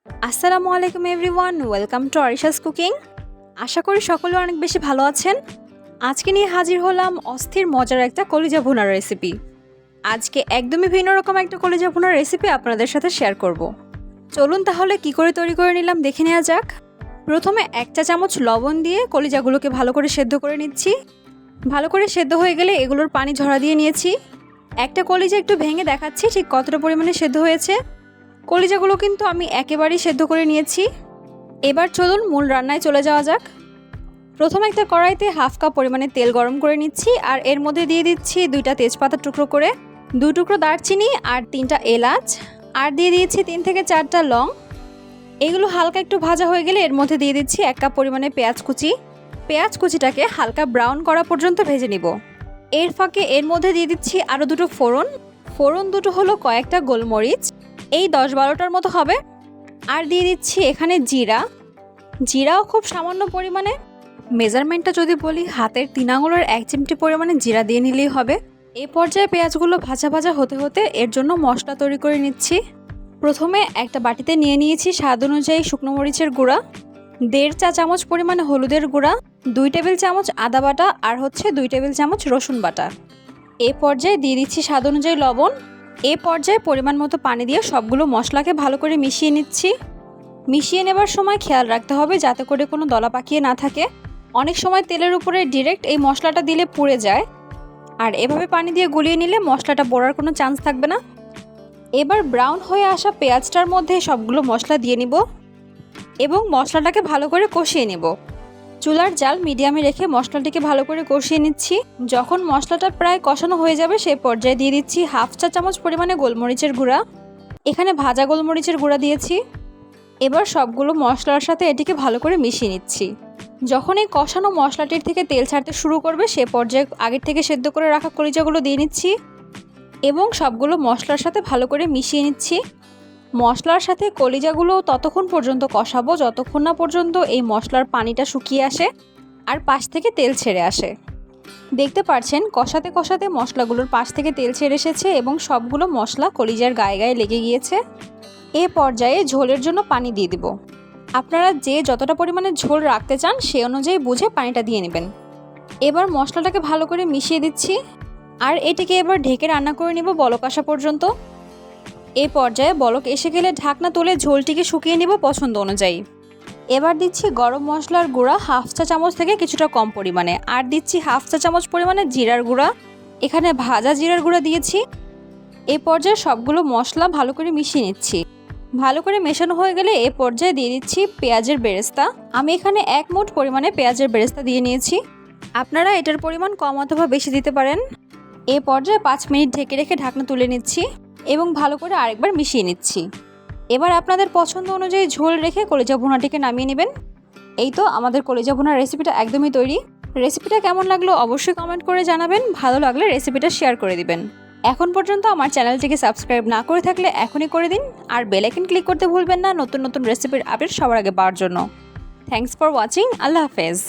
আসসালামু আলাইকুম everyone, welcome to Arisha's cooking. আশা করি সকলে অনেক বেশি ভালো আছেন। আজকে নিয়ে হাজির হলাম অস্থির মজার একটা কলিজা ভুনার রেসিপি। আজকে একদমই ভিন্ন রকম একটা কলিজা ভুনার রেসিপি আপনাদের সাথে শেয়ার করব। চলুন তাহলে কি করে তৈরি করে নিলাম দেখে নেওয়া যাক। প্রথমে 1 চা চামচ লবণ দিয়ে কলিজাগুলোকে ভালো করে সেদ্ধ করে নিচ্ছি। ভালো করে সেদ্ধ হয়ে গেলে এগুলোর পানি ঝরা দিয়ে নিয়েছি। একটা কলিজা একটু ভেঙে দেখাচ্ছি ঠিক কতটা পরিমাণে সেদ্ধ হয়েছে। কলিজাগুলো কিন্তু আমি একেবারেই সেদ্ধ করে নিয়েছি। এবার চলুন মূল রান্নায় চলে যাওয়া যাক। প্রথমে একটা কড়াইতে 1/2 কাপ পরিমাণে তেল গরম করে নিচ্ছি আর এর মধ্যে দিয়ে দিচ্ছি 2টা তেজপাতা টুকরো করে, 2 টুকরো দারচিনি আর 3টা এলাচ, আর দিয়ে দিয়েছি 3 থেকে 4টা লং। এগুলো হালকা একটু ভাজা হয়ে গেলে এর মধ্যে দিয়ে দিচ্ছি 1 কাপ পরিমাণে পেঁয়াজ কুচি। পেঁয়াজ কুচিটাকে হালকা ব্রাউন করা পর্যন্ত ভেজে নিব। এর ফাঁকে এর মধ্যে দিয়ে দিচ্ছি আরও 2টো ফোড়ন দুটো হলো কয়েকটা গোলমরিচ, এই 10-12টার মতো হবে। আর দিয়ে দিচ্ছি এখানে জিরাও খুব সামান্য পরিমাণে। মেজারমেন্টটা যদি বলি, হাতের 3 আঙুলের 1 চিমটি পরিমাণে জিরা দিয়ে নিলেই হবে। এই পর্যায়ে পেঁয়াজগুলো ভাজা ভাজা হতে হতে এর জন্য মশলা তৈরি করে নিচ্ছি। প্রথমে একটা বাটিতে নিয়ে নিয়েছি স্বাদ অনুযায়ী শুকনো মরিচের গুঁড়া, 1.5 চা চামচ পরিমাণে হলুদের গুঁড়া, 2 টেবিল চামচ আদা বাটা আর 2 টেবিল চামচ রসুন বাটা। এই পর্যায়ে দিয়ে দিচ্ছি স্বাদ অনুযায়ী লবণ। এই পর্যায়ে পরিমাণ মতো পানি দিয়ে সবগুলো মশলাকে ভালো করে মিশিয়ে নিচ্ছি। মিশিয়ে নেবার সময় খেয়াল রাখতে হবে যাতে করে কোনো দলা পাকিয়ে না থাকে। অনেক সময় তেলের উপরে ডিরেক্ট এই মশলাটা দিলে পুড়ে যায়, আর এভাবে পানি দিয়ে গুলিয়ে নিলে মশলাটা পোড়ার কোনো চান্স থাকবে না। এবার ব্রাউন হয়ে আসা পেঁয়াজটার মধ্যে সবগুলো মশলা দিয়ে নিব এবং মশলাটাকে ভালো করে কষিয়ে নেব। চুলার জাল মিডিয়ামে রেখে মশলাটিকে ভালো করে কষিয়ে নিচ্ছি। যখন মশলাটা প্রায় কষানো হয়ে যাবে সেই পর্যায়ে দিয়ে দিচ্ছি 1/2 চা চামচ পরিমাণে গোলমরিচের গুঁড়া। এখানে ভাজা গোলমরিচের গুঁড়া দিয়েছি। এবার সবগুলো মশলার সাথে এটিকে ভালো করে মিশিয়ে নিচ্ছি। যখন এই কষানো মশলাটির থেকে তেল ছাড়তে শুরু করবে সে পর্যায়ে আগের থেকে সেদ্ধ করে রাখা কলিজাগুলো দিয়ে নিচ্ছি এবং সবগুলো মশলার সাথে ভালো করে মিশিয়ে নিচ্ছি। মশলার সাথে কলিজাগুলো ততক্ষণ পর্যন্ত কষাবো যতক্ষণ না পর্যন্ত এই মশলার পানিটা শুকিয়ে আসে আর পাশ থেকে তেল ছেড়ে আসে। দেখতে পাচ্ছেন কষাতে কষাতে মশলাগুলোর পাশ থেকে তেল ছেড়ে এসেছে এবং সবগুলো মশলা কলিজার গায়ে গায়ে লেগে গিয়েছে। এ পর্যায়ে ঝোলের জন্য পানি দিয়ে দিব। আপনারা যে যতটা পরিমাণে ঝোল রাখতে চান সে অনুযায়ী বুঝে পানিটা দিয়ে নেবেন। এবার মশলাটাকে ভালো করে মিশিয়ে দিচ্ছি আর এটিকে এবার ঢেকে রান্না করে নিব বলক আসা পর্যন্ত। এই পর্যায়ে বলক এসে গেলে ঢাকনা তুলে ঝোলটিকে শুকিয়ে নিব পছন্দ অনুযায়ী। এবার দিচ্ছি গরম মশলার গুঁড়া 1/2 চা চামচ থেকে কিছুটা কম পরিমাণে, আর দিচ্ছি 1/2 চা চামচ পরিমাণে জিরার গুঁড়া। এখানে ভাজা জিরার গুঁড়া দিয়েছি। এই পর্যায়ে সবগুলো মশলা ভালো করে মিশিয়ে নিচ্ছি। ভালো করে মেশানো হয়ে গেলে এই পর্যায়ে দিয়ে দিচ্ছি পেঁয়াজের বেরেস্তা। আমি এখানে 1 মুঠ পরিমাণে পেঁয়াজের বেরেস্তা দিয়ে নিয়েছি। আপনারা এটার পরিমাণ কম অথবা বেশি দিতে পারেন। এই পর্যায়ে 5 মিনিট ঢেকে রেখে ঢাকনা তুলে নিচ্ছি এবং ভালো করে আরেকবার মিশিয়ে নিচ্ছি। এবার আপনাদের পছন্দ অনুযায়ী ঝোল রেখে কলিজা ভুনাটিকে নামিয়ে নেবেন। এই তো আমাদের কলিজা ভুনার রেসিপিটা একদমই তৈরি। রেসিপিটা কেমন লাগলো অবশ্যই কমেন্ট করে জানাবেন। ভালো লাগলে রেসিপিটা শেয়ার করে দিবেন। এখন পর্যন্ত আমার চ্যানেলটিকে সাবস্ক্রাইব না করে থাকলে এখনই করে দিন, আর বেল আইকন ক্লিক করতে ভুলবেন না নতুন নতুন রেসিপির আপডেট সবার আগে পাওয়ার জন্য। Thanks for watching. আল্লাহ হাফেজ।